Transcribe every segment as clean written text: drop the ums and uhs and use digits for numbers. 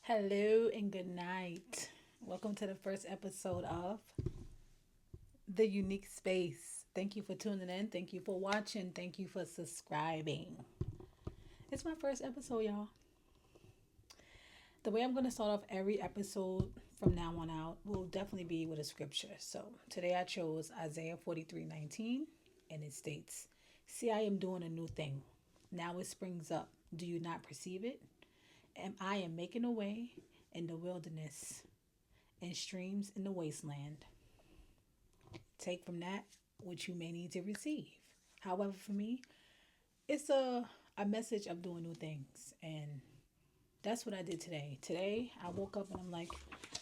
Hello and good night. Welcome to the first episode of The Unique Space. Thank you for tuning in. Thank you for watching. Thank you for subscribing. It's my first episode, y'all. The way I'm going to start off every episode from now on out will definitely be with a scripture. So today I chose Isaiah 43:19, and it states, "See, I am doing a new thing. Now it springs up. Do you not perceive it? And I am making a way in the wilderness and streams in the wasteland." Take from that what you may need to receive. However, for me, it's a message of doing new things. And that's what I did today. Today, I woke up and I'm like,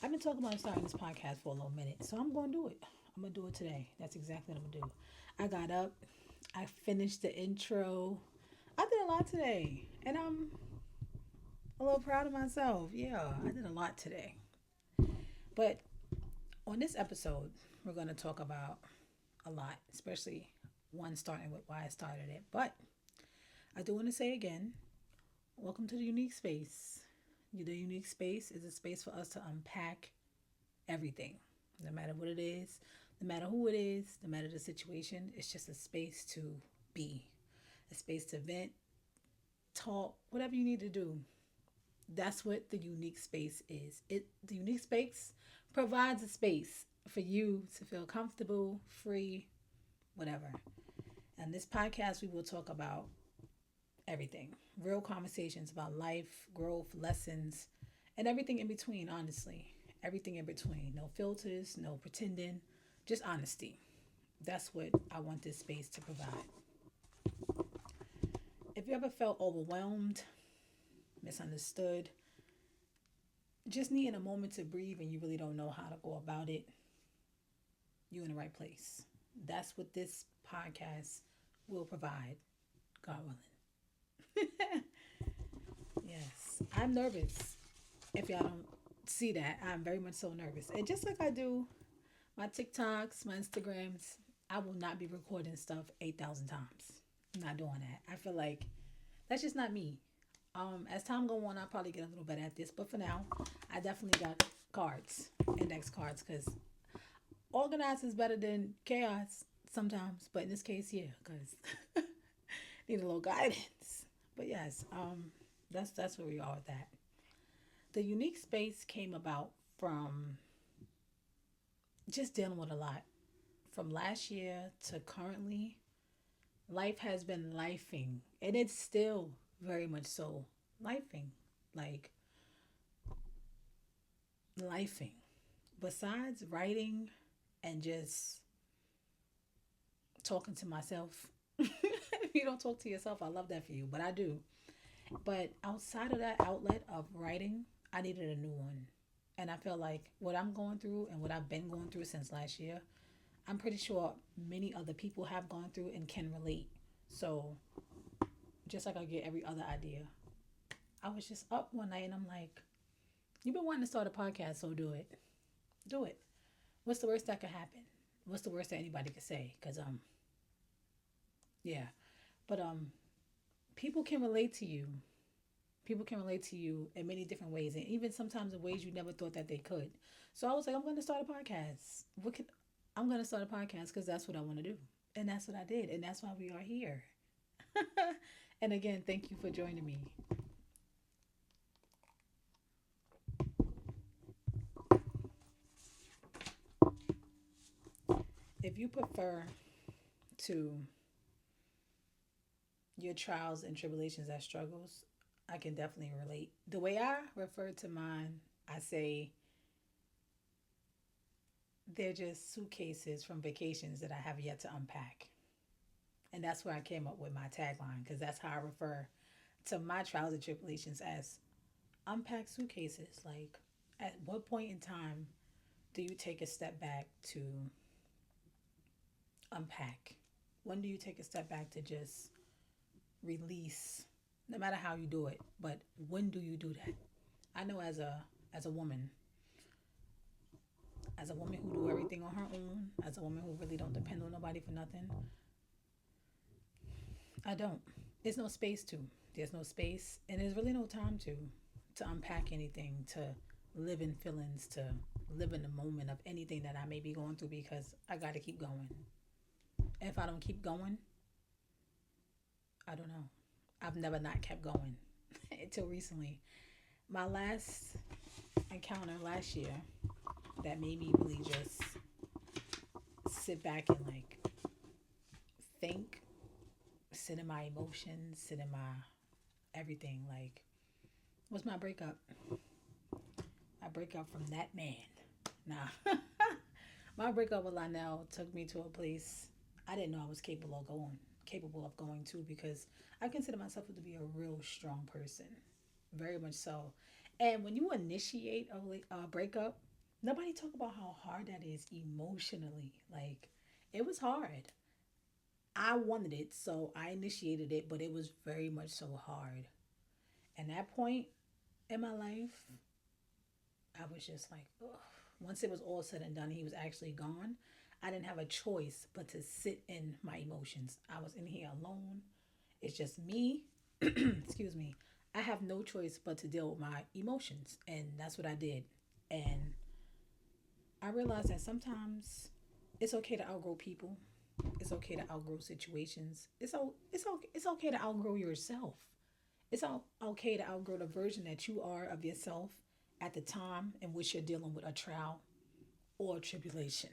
I've been talking about starting this podcast for a little minute. So I'm going to do it. I'm going to do it today. That's exactly what I'm going to do. I got up. I finished the intro. I did a lot today. And I'm a little proud of myself. Yeah, I did a lot today. But on this episode, we're going to talk about a lot, especially one starting with why I started it. But I do want to say again, welcome to the unique space. The unique space is a space for us to unpack everything, no matter what it is, no matter who it is, no matter the situation. It's just a space to be, a space to vent, talk, whatever you need to do. That's what the unique space is. The unique space provides a space for you to feel comfortable, free, whatever. And this podcast, we will talk about everything, real conversations about life, growth, lessons, and everything in between, honestly. Everything in between. No filters, no pretending, just honesty. That's what I want this space to provide. If you ever felt overwhelmed, misunderstood, just needing a moment to breathe and you really don't know how to go about it, you're in the right place. That's what this podcast will provide, God willing. Yes, I'm nervous. If y'all don't see that, I'm very much so nervous. And just like I do my TikToks, my Instagrams, I will not be recording stuff 8,000 times. I'm not doing that. I feel like that's just not me. As time go on, I'll probably get a little better at this. But for now, I definitely got cards, index cards, because organized is better than chaos sometimes. But in this case, yeah, because need a little guidance. But yes, that's where we are with that. The unique space came about from just dealing with a lot. From last year to currently, life has been lifing, and it's still very much so lifing. Like lifing. Besides writing and just talking to myself, if you don't talk to yourself, I love that for you, but I do. But outside of that outlet of writing, I needed a new one. And I feel like what I'm going through and what I've been going through since last year, I'm pretty sure many other people have gone through and can relate. So, just like I get every other idea, I was just up one night and I'm like, you've been wanting to start a podcast, so do it. Do it. What's the worst that could happen? What's the worst that anybody could say? Because, yeah. But, people can relate to you. People can relate to you in many different ways, and even sometimes in ways you never thought that they could. So I was like, I'm going to start a podcast. I'm going to start a podcast because that's what I want to do, and that's what I did, and that's why we are here. And again, thank you for joining me. If you prefer to your trials and tribulations as struggles, I can definitely relate. The way I refer to mine, I say they're just suitcases from vacations that I have yet to unpack. And that's where I came up with my tagline because that's how I refer to my trials and tribulations as unpacked suitcases. Like, at what point in time do you take a step back to unpack? When do you take a step back to just release? No matter how you do it, but when do you do that? I know as a woman, as a woman who do everything on her own, as a woman who really don't depend on nobody for nothing, I don't. There's no space to. There's no space, and there's really no time to. to unpack anything, to live in feelings, to live in the moment of anything that I may be going through because I got to keep going. If I don't keep going, I don't know. I've never not kept going until recently. My last encounter last year that made me really just sit back and like think, sit in my emotions, sit in my everything, like, was my breakup. My breakup from that man. Nah. My breakup with Lionel took me to a place I didn't know I was capable of going to because I consider myself to be a real strong person, very much so. And when you initiate a breakup, nobody talk about how hard that is emotionally. Like, it was hard. I wanted it, so I initiated it, but it was very much so hard. And that point in my life, I was just like, ugh. Once it was all said and done, he was actually gone. I didn't have a choice but to sit in my emotions. I was in here alone. It's just me. Excuse me. I have no choice but to deal with my emotions. And that's what I did. And I realized that sometimes it's okay to outgrow people. It's okay to outgrow situations. It's okay to outgrow yourself. Okay to outgrow the version that you are of yourself at the time in which you're dealing with a trial or tribulation.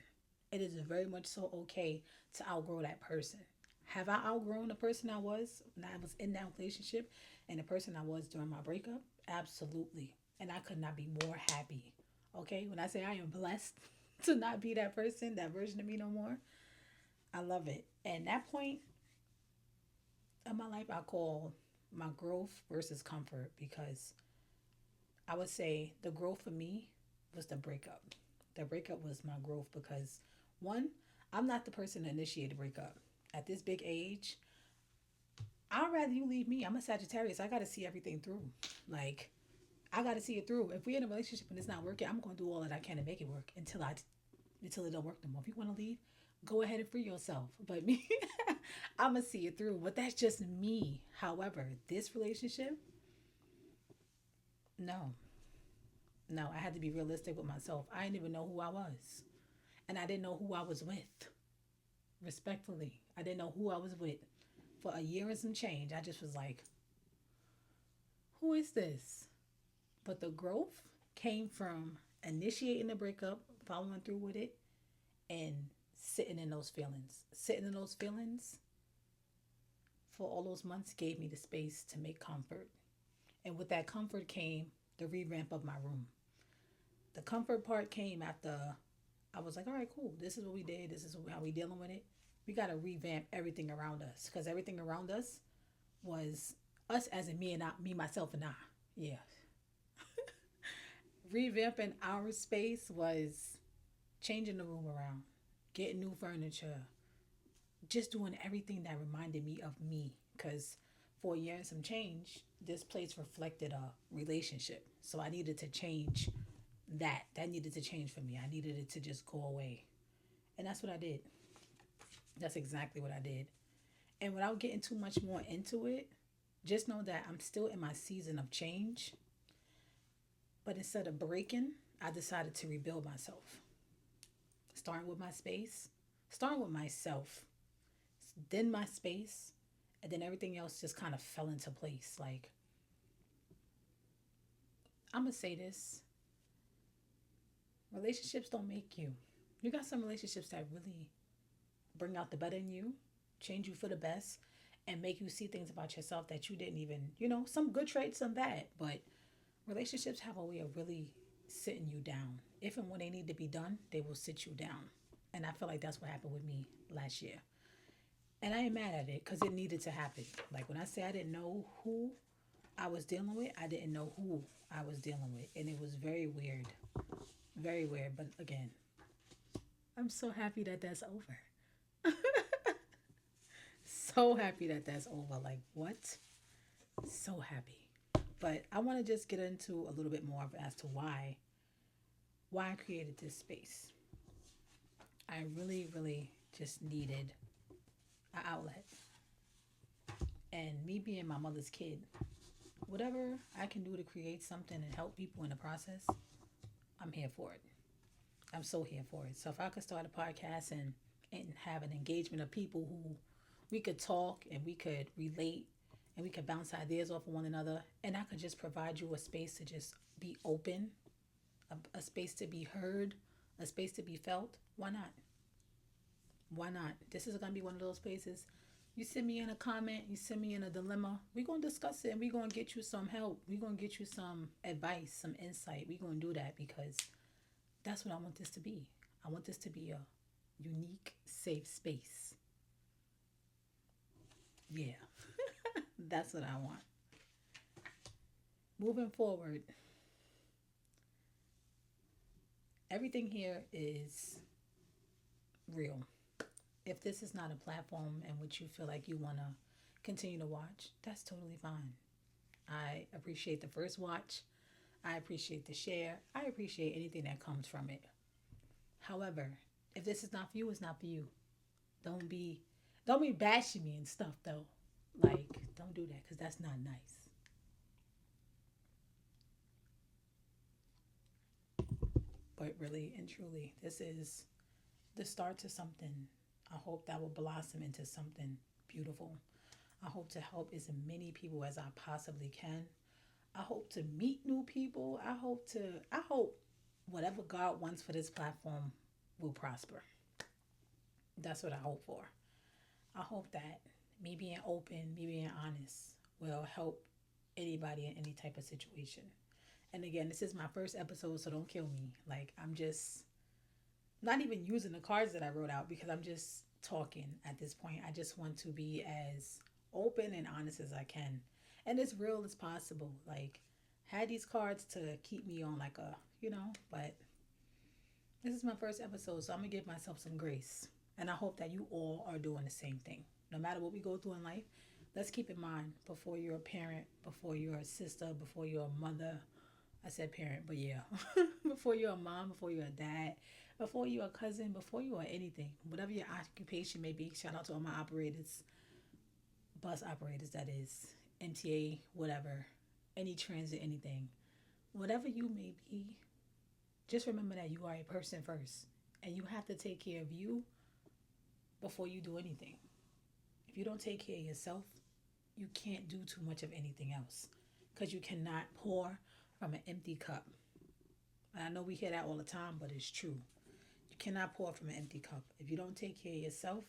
It is very much so okay to outgrow that person. Have I outgrown the person I was when I was in that relationship and the person I was during my breakup? Absolutely. And I could not be more happy. Okay? When I say I am blessed to not be that person, that version of me no more, I love it. And that point of my life, I call my growth versus comfort because I would say the growth for me was the breakup. The breakup was my growth because one, I'm not the person to initiate a breakup. At this big age, I'd rather you leave me. I'm a Sagittarius. I got to see everything through. Like, I got to see it through. If we're in a relationship and it's not working, I'm going to do all that I can to make it work until it don't work no more. If you want to leave, go ahead and free yourself. But me, I'm gonna see it through. But that's just me. However, this relationship, no, no, I had to be realistic with myself. I didn't even know who I was, and I didn't know who I was with. Respectfully, I didn't know who I was with for a year and some change. I just was like, who is this? But the growth came from initiating the breakup, following through with it, and sitting in those feelings. Sitting in those feelings for all those months gave me the space to make comfort. And with that comfort came the revamp of my room. The comfort part came after I was like, all right, cool. This is what we did. This is how we dealing with it. We got to revamp everything around us because everything around us was us as in me and I, me, myself, and I. Yeah. Revamping our space was changing the room around, getting new furniture, just doing everything that reminded me of me. Because for a year and some change, this place reflected a relationship. So I needed to change that. That needed to change for me. I needed it to just go away. And that's what I did. That's exactly what I did. And without getting too much more into it, just know that I'm still in my season of change. But instead of breaking, I decided to rebuild myself. Starting with my space, starting with myself, then my space, and then everything else just kind of fell into place. Like, I'm going to say this, relationships don't make you. You got some relationships that really bring out the better in you, change you for the best, and make you see things about yourself that you didn't even, some good traits, some bad. But relationships have a way of really sitting you down. If and when they need to be done, they will sit you down. And I feel like that's what happened with me last year. And I ain't mad at it because it needed to happen. Like when I say I didn't know who I was dealing with, I didn't know who I was dealing with. And it was very weird. Very weird. But again, I'm so happy that that's over. So happy that that's over. Like, what? So happy. But I want to just get into a little bit more as to why I created this space. I really, really just needed an outlet. And me being my mother's kid, whatever I can do to create something and help people in the process, I'm here for it. I'm so here for it. So if I could start a podcast and have an engagement of people who we could talk and we could relate and we could bounce ideas off of one another, and I could just provide you a space to just be open, a space to be heard, a space to be felt, why not? Why not? This is gonna be one of those spaces. You send me in a comment, you send me in a dilemma, we're gonna discuss it and we're gonna get you some help. We're gonna get you some advice, some insight. We're gonna do that because that's what I want this to be. I want this to be a unique, safe space. Yeah, that's what I want. Moving forward, everything here is real. If this is not a platform in which you feel like you want to continue to watch, that's totally fine. I appreciate the first watch. I appreciate the share. I appreciate anything that comes from it. However, if this is not for you, it's not for you. Don't be don't be bashing me and stuff though. Like, don't do that because that's not nice. But really and truly, this is the start to something. I hope that will blossom into something beautiful. I hope to help as many people as I possibly can. I hope to meet new people. I hope whatever God wants for this platform will prosper. That's what I hope for. I hope that me being open, me being honest will help anybody in any type of situation. And again, this is my first episode, so don't kill me. Like, I'm just not even using the cards that I wrote out because I'm just talking at this point. I just want to be as open and honest as I can and as real as possible. Like, had these cards to keep me on like a, but this is my first episode, so I'm gonna give myself some grace. And I hope that you all are doing the same thing. No matter what we go through in life, let's keep in mind before you're a parent, before you're a sister, before you're a mother. I said parent, but yeah. Before you're a mom, before you're a dad, before you're a cousin, before you are anything, whatever your occupation may be. Shout out to all my operators, bus operators, that is, MTA, whatever, any transit, anything. Whatever you may be, just remember that you are a person first. And you have to take care of you before you do anything. If you don't take care of yourself, you can't do too much of anything else because you cannot pour from an empty cup. And I know we hear that all the time, but it's true. You cannot pour from an empty cup. If you don't take care of yourself,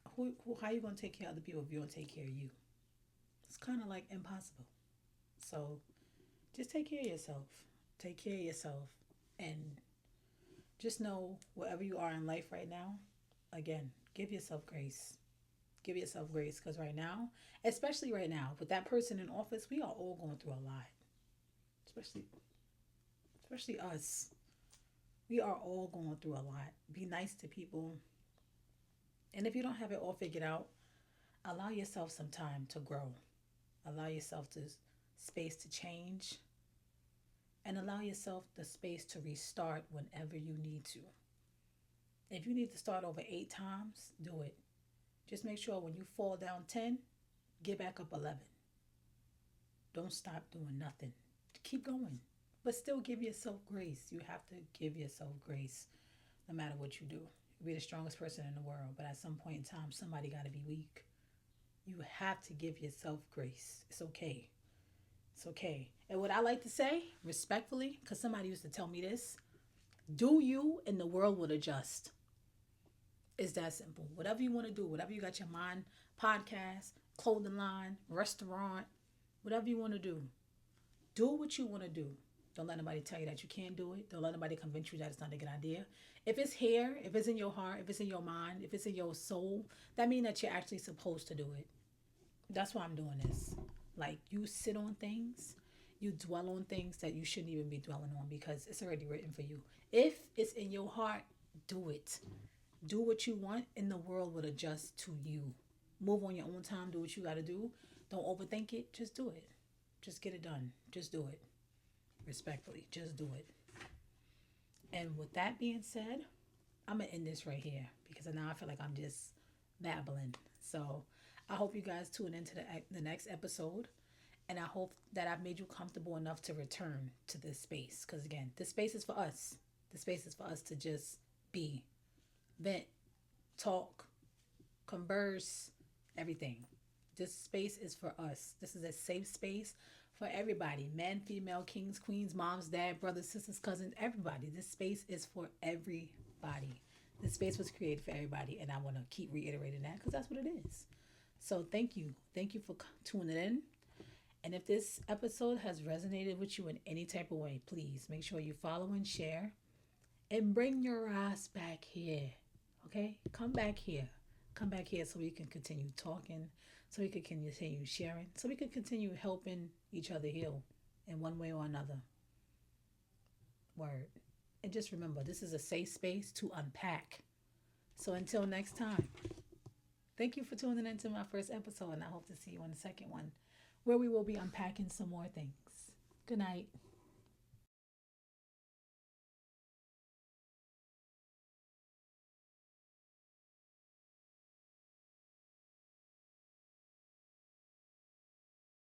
how are you going to take care of other people if you don't take care of you? It's kind of like impossible. So just take care of yourself. Take care of yourself. And just know wherever you are in life right now, again, give yourself grace. Give yourself grace because right now, especially right now, with that person in office, we are all going through a lot. Especially especially us. We are all going through a lot. Be nice to people. And if you don't have it all figured out, allow yourself some time to grow. Allow yourself the space to change and allow yourself the space to restart whenever you need to. If you need to start over 8 times, do it. Just make sure when you fall down 10, get back up 11. Don't stop doing nothing. Keep going. But still give yourself grace. You have to give yourself grace no matter what you do. You'll be the strongest person in the world, but at some point in time, somebody got to be weak. You have to give yourself grace. It's okay. It's okay. And what I like to say, respectfully, because somebody used to tell me this, do you and the world will adjust. It's that simple. Whatever you want to do, whatever you got your mind, podcast, clothing line, restaurant, whatever you want to do what you want to do. Don't let nobody tell you that you can't do it. Don't let nobody convince you that it's not a good idea. If it's here, if it's in your heart, if it's in your mind, if it's in your soul, that means that you're actually supposed to do it. That's why I'm doing this. Like, you sit on things, you dwell on things that you shouldn't even be dwelling on because it's already written for you. If it's in your heart, do it. Do what you want and the world will adjust to you. Move on your own time. Do what you got to do. Don't overthink it. Just do it. Just get it done. Just do it. Respectfully, just do it. And with that being said, I'm going to end this right here because now I feel like I'm just babbling. So I hope you guys tune into the next episode. And I hope that I've made you comfortable enough to return to this space. Because again, this space is for us. This space is for us to just be, vent, talk, converse, everything. This space is for us. This is a safe space for everybody, men, female, kings, queens, moms, dad, brothers, sisters, cousins, everybody. This space is for everybody. This space was created for everybody. And I want to keep reiterating that because that's what it is. So thank you. Thank you for tuning in. And if this episode has resonated with you in any type of way, please make sure you follow and share and bring your ass back here. Okay? Come back here. Come back here so we can continue talking, so we can continue sharing, so we can continue helping each other heal in one way or another. Word. And just remember, this is a safe space to unpack. So until next time, thank you for tuning into my first episode, and I hope to see you on the second one, where we will be unpacking some more things. Good night.